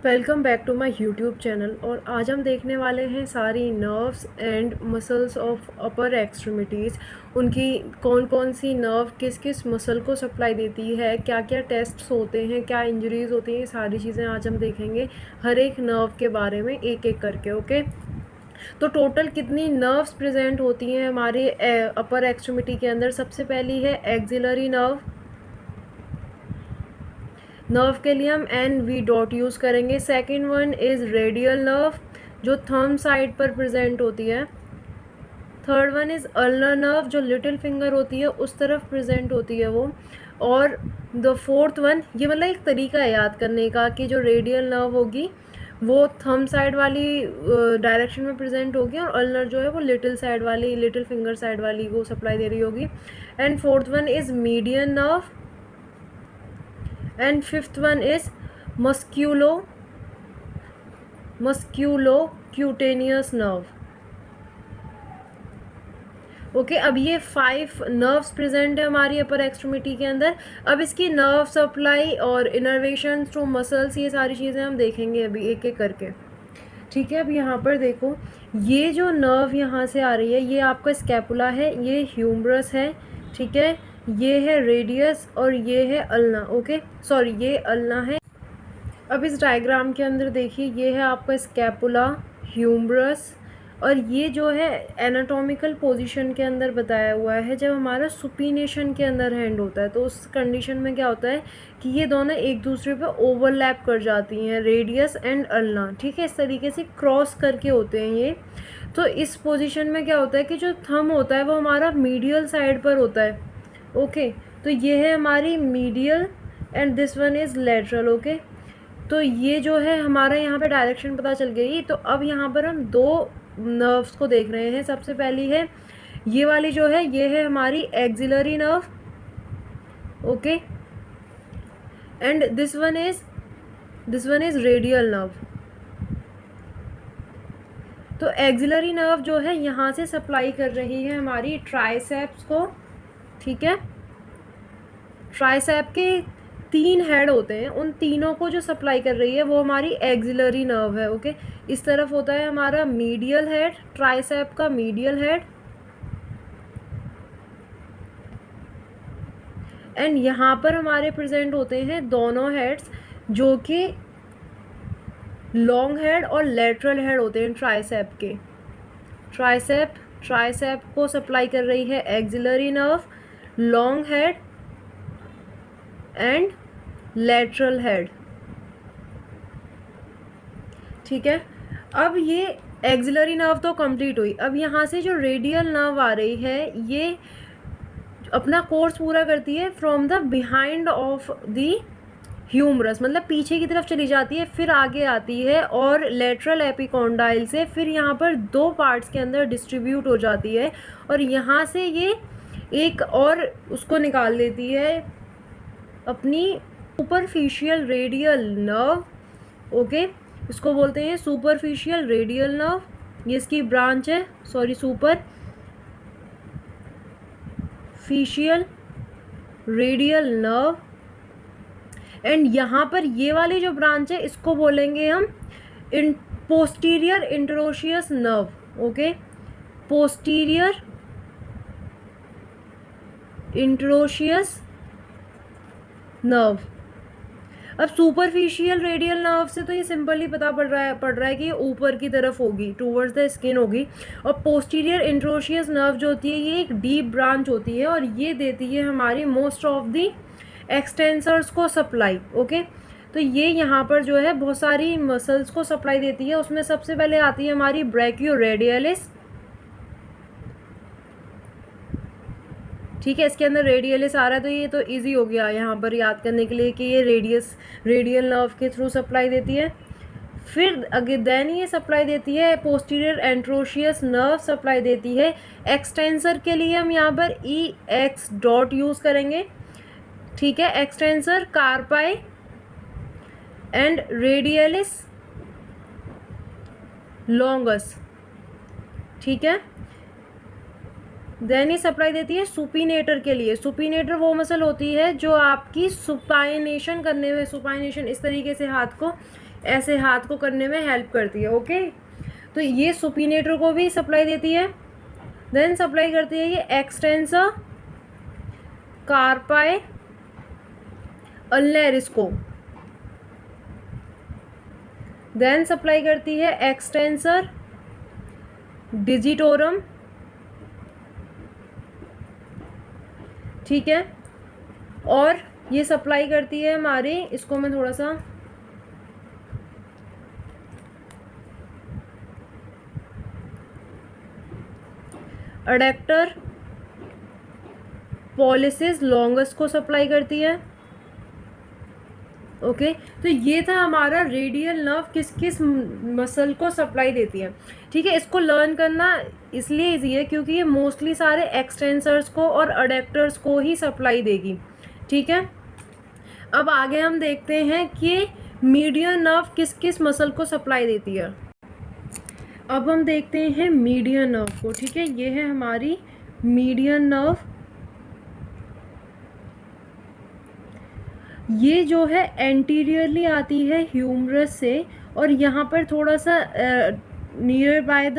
Welcome back to my YouTube channel. और आज हम देखने वाले हैं सारी nerves and muscles of upper extremities. उनकी कौन कौन सी नर्व किस किस मसल को सप्लाई देती है, क्या क्या टेस्ट्स होते हैं, क्या इंजरीज़ होती हैं, ये सारी चीज़ें आज हम देखेंगे हर एक नर्व के बारे में एक एक करके। ओके, तो टोटल कितनी नर्व्स प्रेजेंट होती हैं हमारे अपर एक्सट्रीमिटी के अंदर। सबसे पहली है एक्सिलरी नर्व। नर्व के लिए हम एन वी डॉट यूज़ करेंगे। Second one is radial nerve, जो थंब साइड पर प्रेजेंट होती है। Third one is ulnar nerve, जो लिटिल फिंगर होती है उस तरफ प्रेजेंट होती है वो। और द फोर्थ वन, ये मतलब एक तरीका है याद करने का कि जो रेडियल नर्व होगी वो थंब साइड वाली डायरेक्शन में प्रेजेंट होगी, और अल्नर जो है वो लिटिल साइड वाली, लिटिल फिंगर साइड वाली को सप्लाई दे रही होगी। And fourth one is median nerve, and fifth one is musculocutaneous nerve। Okay, अब ये 5 नर्व्स प्रेजेंट है हमारी अपर एक्सट्रीमिटी के अंदर। अब इसकी नर्व सप्लाई और इनर्वेशन थ्रू मसल्स, ये सारी चीज़ें हम देखेंगे अभी एक एक करके। ठीक है, अब यहाँ पर देखो, ये जो नर्व यहाँ से आ रही है ये आपका स्कैपुला है, ये ह्यूमरस है, ठीक है, ये है रेडियस और ये है अल्ना। ओके, सॉरी, ये अल्ना है। अब इस डायग्राम के अंदर देखिए, ये है आपका स्कैपुला, ह्यूमरस, और ये जो है एनाटॉमिकल पोजीशन के अंदर बताया हुआ है जब हमारा सुपीनेशन के अंदर हैंड होता है, तो उस कंडीशन में क्या होता है कि ये दोनों एक दूसरे पे ओवरलैप कर जाती हैं, रेडियस एंड अल्ना। ठीक है, इस तरीके से क्रॉस करके होते हैं ये। तो इस पोजीशन में क्या होता है कि जो थंब होता है वो हमारा मीडियल साइड पर होता है। ओके, तो ये है हमारी medial and this one is lateral. Okay, तो ये जो है हमारा यहाँ पे डायरेक्शन पता चल गई। तो अब यहाँ पर हम दो नर्व्स को देख रहे हैं। सबसे पहली है ये वाली जो है, ये है हमारी axillary nerve. Okay, and this one is radial nerve. तो एक्सिलरी नर्व जो है यहाँ से सप्लाई कर रही है हमारी ट्राइसेप्स को। ठीक है, ट्राइसेप के 3 हेड होते हैं, उन तीनों को जो सप्लाई कर रही है वो हमारी एक्सिलरी नर्व है। ओके, इस तरफ होता है हमारा मीडियल हेड, ट्राइसेप का मीडियल हेड, एंड यहाँ पर हमारे प्रेजेंट होते हैं दोनों हेड्स, जो कि लॉन्ग हेड और लेटरल हेड होते हैं ट्राइसेप के। ट्राइसेप को सप्लाई कर रही है axillary nerve, long head and lateral head. ठीक है, अब ये एक्सिलरी नर्व तो कंप्लीट हुई। अब यहाँ से जो रेडियल नर्व आ रही है ये अपना कोर्स पूरा करती है from the behind of the humerus, मतलब पीछे की तरफ चली जाती है, फिर आगे आती है और लेटरल एपिकोंडाइल से फिर यहाँ पर 2 पार्ट्स के अंदर डिस्ट्रीब्यूट हो जाती है, और यहाँ से ये एक और उसको निकाल देती है अपनी सुपरफिशियल रेडियल नर्व। ओके, इसको बोलते हैं सुपरफिशियल रेडियल नर्व, ये इसकी ब्रांच है, sorry, superficial radial nerve. And यहाँ पर ये वाली जो ब्रांच है इसको बोलेंगे हम posterior interosseous nerve. Okay, posterior interosseous nerve. अब सुपरफिशियल रेडियल नर्व से तो ये सिंपली पता पड़ रहा है कि ये ऊपर की तरफ होगी, टूवर्ड्स द स्किन होगी। और पोस्टीरियर इंटरोशियस नर्व जो होती है ये एक डीप ब्रांच होती है, और ये देती है हमारी मोस्ट ऑफ द एक्सटेंसर्स को सप्लाई। ओके, तो ये यहाँ पर जो है बहुत सारी मसल्स को सप्लाई देती है। उसमें सबसे पहले आती है हमारी ब्रैकियोरेडियलिस। ठीक है, इसके अंदर रेडियलिस आ रहा है, तो ये तो इजी हो गया यहाँ पर याद करने के लिए कि ये रेडियल नर्व के थ्रू सप्लाई देती है। फिर देन ये सप्लाई देती है पोस्टीरियर एंट्रोशियस नर्व सप्लाई देती है। एक्सटेंसर के लिए हम यहाँ पर EX डॉट यूज़ करेंगे। ठीक है, एक्सटेंसर कार्पाई एंड रेडियलिस लॉन्गस। ठीक है, देन ये सप्लाई देती है सुपिनेटर के लिए। सुपिनेटर वो मसल होती है जो आपकी सुपाइनेशन करने में, सुपाइनेशन इस तरीके से हाथ को, ऐसे हाथ को करने में हेल्प करती है। ओके, तो ये सुपिनेटर को भी सप्लाई देती है। देन सप्लाई करती है ये एक्सटेंसर कार्पाई अल्नरिस को। देन सप्लाई करती है एक्सटेंसर डिजिटोरम, ठीक है। और ये सप्लाई करती है हमारी, इसको मैं थोड़ा सा अडेक्टर पॉलिसिस लॉन्गस को सप्लाई करती है। ओके, तो ये था हमारा रेडियल नर्व किस किस मसल को सप्लाई देती है। ठीक है, इसको लर्न करना इसलिए ईजी है क्योंकि ये मोस्टली सारे एक्सटेंसर्स को और अडेक्टर्स को ही सप्लाई देगी। ठीक है, अब आगे हम देखते हैं कि मीडियन नर्व किस किस मसल को सप्लाई देती है। अब हम देखते हैं मीडियन नर्व को। ठीक है, ये है हमारी मीडियन नर्व। ये जो है एंटीरियरली आती है ह्यूमरस से और यहाँ पर थोड़ा सा near by the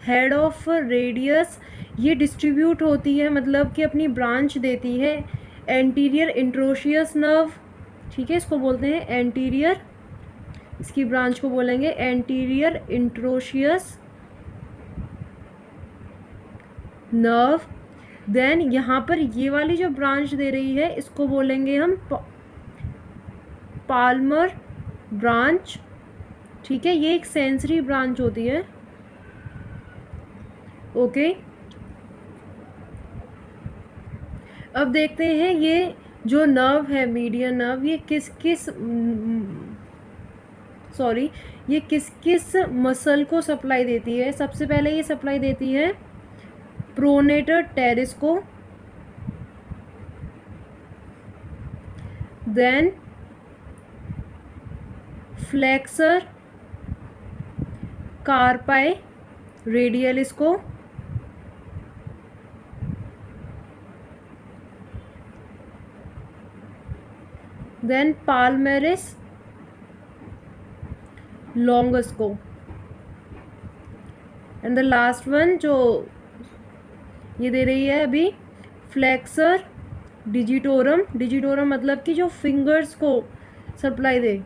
head of radius ये डिस्ट्रीब्यूट होती है, मतलब कि अपनी ब्रांच देती है। एंटीरियर इंट्रोशियस नर्व, ठीक है, इसको बोलते हैं एंटीरियर, इसकी ब्रांच को बोलेंगे एंटीरियर इंट्रोशियस नर्व। देन यहाँ पर ये वाली जो ब्रांच दे रही है इसको बोलेंगे हम पाल्मर ब्रांच। ठीक है, ये एक सेंसरी ब्रांच होती है। ओके, अब देखते हैं ये जो नर्व है मीडियन नर्व, ये किस किस मसल को सप्लाई देती है। सबसे पहले ये सप्लाई देती है प्रोनेटर टेरिस को, देन फ्लेक्सर कार्पाई रेडियलिस को, देन पाल्मेरिस लॉन्गस को, एंड द लास्ट वन जो ये दे रही है अभी फ्लेक्सर डिजिटोरम। डिजिटोरम मतलब कि जो फिंगर्स को सप्लाई दे,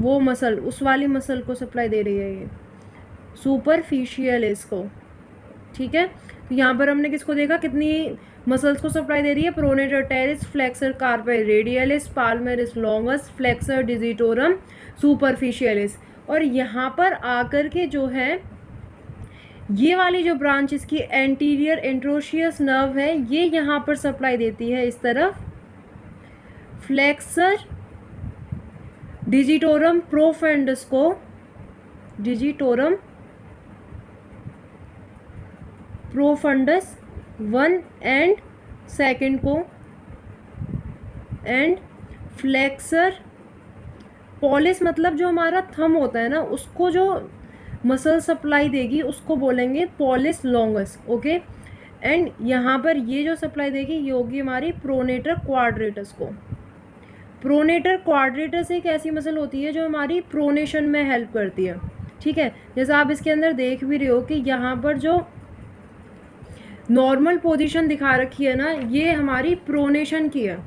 वो मसल, उस वाली मसल को सप्लाई दे रही है ये सुपरफिशियलिस को। ठीक है, तो यहाँ पर हमने किसको देखा, कितनी मसल्स को सप्लाई दे रही है, pronator teres, flexor carpi radialis, palmaris longus, flexor digitorum, superficialis. और यहाँ पर आकर के जो है ये वाली जो ब्रांच इसकी एंटीरियर इंट्रोशियस नर्व है, ये यहाँ पर सप्लाई देती है इस तरफ फ्लेक्सर डिजिटोरम प्रोफंडस को, डिजिटोरम प्रोफंडस 1 एंड 2 को, एंड फ्लेक्सर पॉलिस मतलब जो हमारा थंब होता है ना, उसको जो मसल सप्लाई देगी उसको बोलेंगे पॉलिस लॉन्गस। ओके, एंड यहाँ पर ये जो सप्लाई देगी ये होगी हमारी प्रोनेटर क्वाड्रेटस को। प्रोनेटर क्वाड्रेटस एक ऐसी मसल होती है जो हमारी प्रोनेशन में हेल्प करती है। ठीक है, जैसा आप इसके अंदर देख भी रहे हो कि यहाँ पर जो नॉर्मल पोजीशन दिखा रखी है ना, ये हमारी प्रोनेशन की है।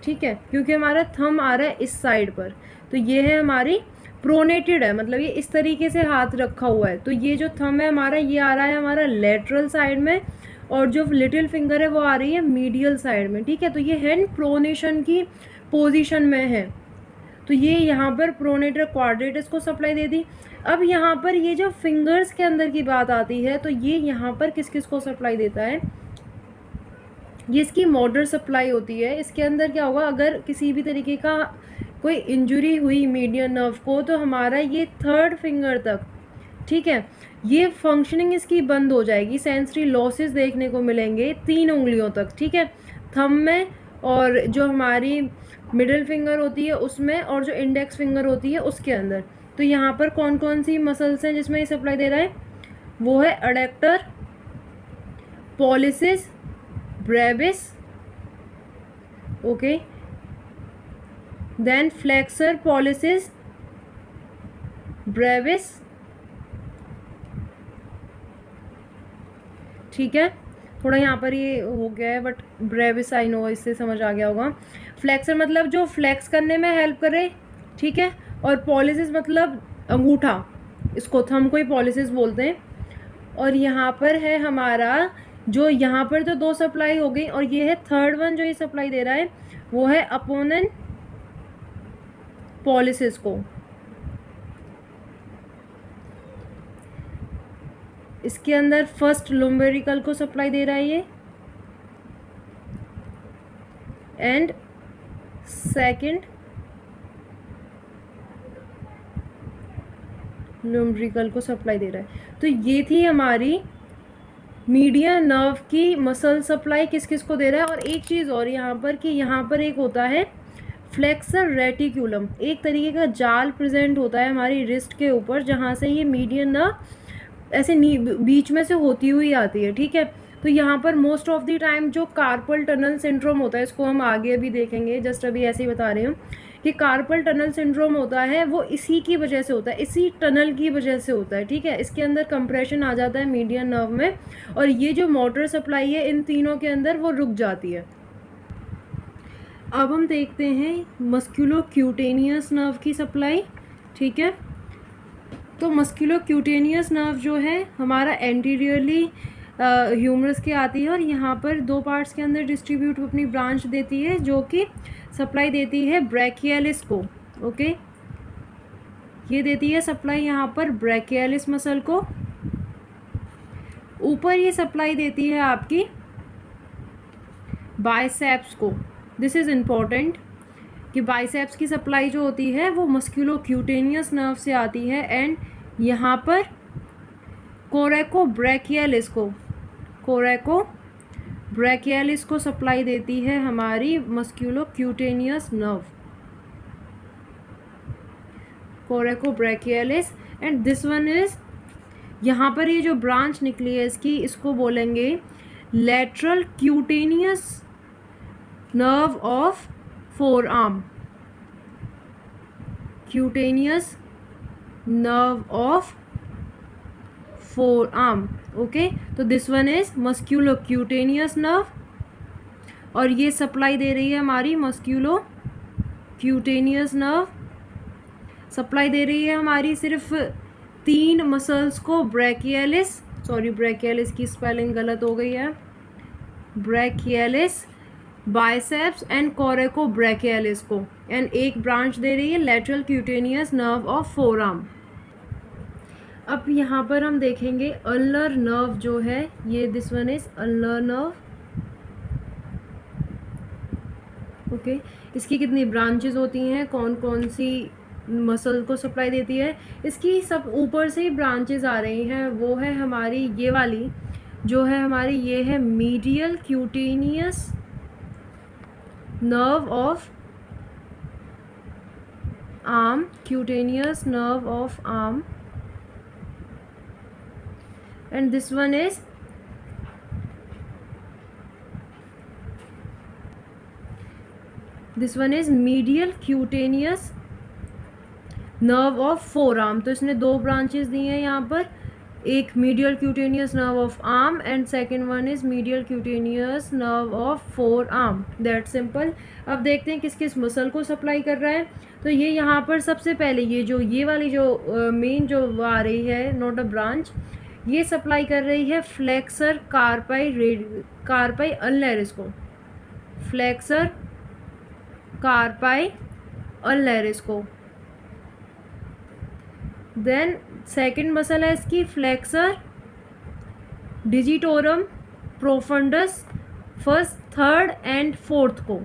ठीक है, क्योंकि हमारा थंब आ रहा है इस साइड पर, तो ये है हमारी प्रोनेटेड है, मतलब ये इस तरीके से हाथ रखा हुआ है। तो ये जो थंब है हमारा, ये आ रहा है हमारा लेटरल साइड में, और जो लिटिल फिंगर है वो आ रही है मीडियल साइड में। ठीक है, तो ये हैंड प्रोनेशन की पोजीशन में है, तो ये यहाँ पर प्रोनेटर क्वाड्रेटस को सप्लाई दे दी। अब यहाँ पर ये जो फिंगर्स के अंदर की बात आती है, तो ये यहाँ पर किस किस को सप्लाई देता है, ये इसकी मोटर सप्लाई होती है। इसके अंदर क्या होगा, अगर किसी भी तरीके का कोई इंजरी हुई मीडियन नर्व को, तो हमारा ये 3rd फिंगर तक, ठीक है, ये फंक्शनिंग इसकी बंद हो जाएगी। सेंसरी लॉसेस देखने को मिलेंगे 3 उंगलियों तक। ठीक है, थंब में, और जो हमारी मिडिल फिंगर होती है उसमें, और जो इंडेक्स फिंगर होती है उसके अंदर। तो यहाँ पर कौन कौन सी मसल्स हैं जिसमें ये सप्लाई दे रहा है, वो है अडेक्टर pollicis brevis, okay, then flexor pollicis brevis, ठीक है, थोड़ा यहाँ पर ये हो गया है बट ब्रेविस आई नो, इससे समझ आ गया होगा। फ्लेक्सर मतलब जो फ्लेक्स करने में हेल्प करे, ठीक है, और पॉलिसिस मतलब अंगूठा, इसको थंब को ही पॉलिसिस बोलते हैं। और यहाँ पर है हमारा जो यहाँ पर तो 2 सप्लाई हो गई, और ये है थर्ड वन जो ये सप्लाई दे रहा है, वो है अपोनेंट पॉलिसिस को। इसके अंदर फर्स्ट लुम्बरिकल को सप्लाई दे रहा है ये, एंड सेकंड लुम्ब्रिकल को सप्लाई दे रहा है। तो ये थी हमारी मीडियन नर्व की मसल सप्लाई किस किस को दे रहा है। और एक चीज़ और यहाँ पर कि यहाँ पर एक होता है फ्लेक्सर रेटिक्यूलम, एक तरीके का जाल प्रेजेंट होता है हमारी रिस्ट के ऊपर, जहाँ से ये मीडियन नर्व ऐसे बीच में से होती हुई आती है, ठीक है। तो यहाँ पर मोस्ट ऑफ द टाइम जो कार्पल टनल सिंड्रोम होता है, इसको हम आगे भी देखेंगे, जस्ट अभी ऐसे ही बता रही हूँ कि कार्पल टनल सिंड्रोम होता है वो इसी की वजह से होता है, इसी टनल की वजह से होता है, ठीक है। इसके अंदर कंप्रेशन आ जाता है मीडियन नर्व में, और ये जो मोटर सप्लाई है इन तीनों के अंदर वो रुक जाती है। अब हम देखते हैं मस्कुलो क्यूटेनियस नर्व की सप्लाई, ठीक है। तो मस्कुलो क्यूटेनियस नर्व जो है हमारा एंटीरियरली ह्यूमरस के आती है, और यहाँ पर 2 पार्ट्स के अंदर डिस्ट्रीब्यूट अपनी ब्रांच देती है, जो कि सप्लाई देती है ब्रैकियलिस को, ओके। ये देती है सप्लाई यहाँ पर ब्रैकियलिस मसल को। ऊपर ये सप्लाई देती है आपकी बाइसेप्स को। दिस इज़ इम्पॉर्टेंट कि बाइसेप्स की सप्लाई जो होती है वो मस्कुलो क्यूटेनियस नर्व से आती है, एंड यहाँ पर कोरेको ब्रैकियलिस को सप्लाई देती है हमारी musculocutaneous nerve, coracobrachialis. And this one is, यहाँ पर ये जो ब्रांच निकली है इसकी, इसको बोलेंगे lateral cutaneous nerve of forearm, cutaneous nerve of forearm, okay. तो this one is musculocutaneous nerve, और ये सप्लाई दे रही है हमारी मस्कुलो क्यूटेनियस नर्व, सप्लाई दे रही है हमारी सिर्फ 3 मसल्स को, ब्रैकियलिस, सॉरी ब्रैकियलिस की स्पेलिंग गलत हो गई है, ब्रैकियलिस, बाइसेप्स एंड कोरेको ब्रैकियलिस को, एंड एक ब्रांच दे रही है lateral cutaneous nerve of forearm. अब यहाँ पर हम देखेंगे अल्नर नर्व जो है, ये this one is ulnar nerve, okay. इसकी कितनी ब्रांचेस होती हैं, कौन कौन सी मसल को सप्लाई देती है, इसकी सब ऊपर से ही ब्रांचेस आ रही हैं। वो है हमारी ये वाली जो है हमारी, ये है medial cutaneous nerve of arm, cutaneous nerve of arm, and this one is medial cutaneous nerve of forearm। तो इसने 2 ब्रांचेस दी हैं यहाँ पर, एक medial cutaneous nerve of arm and second one is medial cutaneous nerve of four arm, that simple. अब देखते हैं किस किस मसल को सप्लाई कर रहा है। तो ये यहाँ पर सबसे पहले ये वाली जो मेन जो आ रही है, नॉट अ ब्रांच, ये सप्लाई कर रही है फ्लेक्सर कार्पाई अल्नरिस को, फ्लेक्सर कार्पाई अल्नरिस को। देन सेकंड मसल है इसकी flexor digitorum profundus, first, third and fourth को।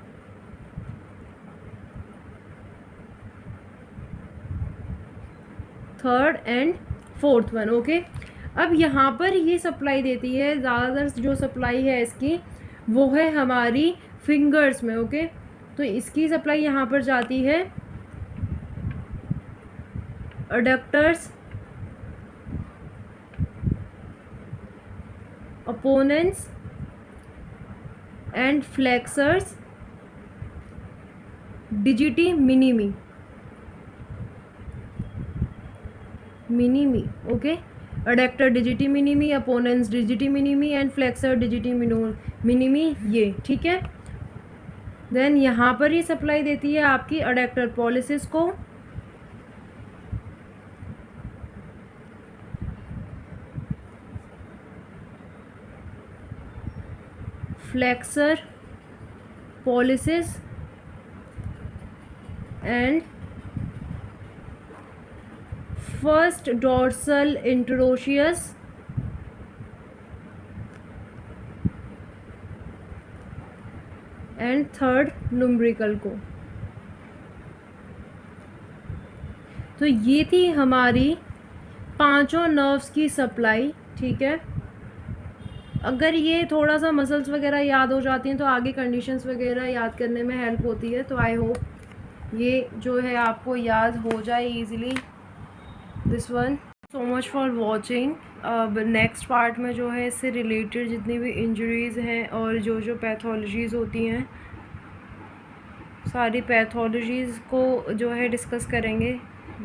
Third and fourth one, okay. अब यहाँ पर ये सप्लाई देती है, ज़्यादातर जो सप्लाई है इसकी वो है हमारी फिंगर्स में, ओके। तो इसकी सप्लाई यहाँ पर जाती है adductors, opponens and flexors digiti minimi okay. Adductor digiti minimi, opponens digiti minimi and flexor digiti minimi, ये ठीक है। देन यहाँ पर ये सप्लाई देती है आपकी अडेक्टर पॉलिसिस को, flexor pollicis and first dorsal interosseous and third lumbrical को। तो ये थी हमारी पांचों नर्व्स की सप्लाई, ठीक है। अगर ये थोड़ा सा मसल्स वगैरह याद हो जाती हैं तो आगे कंडीशंस वगैरह याद करने में हेल्प होती है। तो आई होप ये जो है आपको याद हो जाए easily this one. So much for watching. अब नेक्स्ट पार्ट में जो है इससे रिलेटेड जितनी भी इंजरीज़ हैं और जो जो पैथोलॉजीज़ होती हैं, सारी पैथोलॉजीज़ को जो है डिस्कस करेंगे।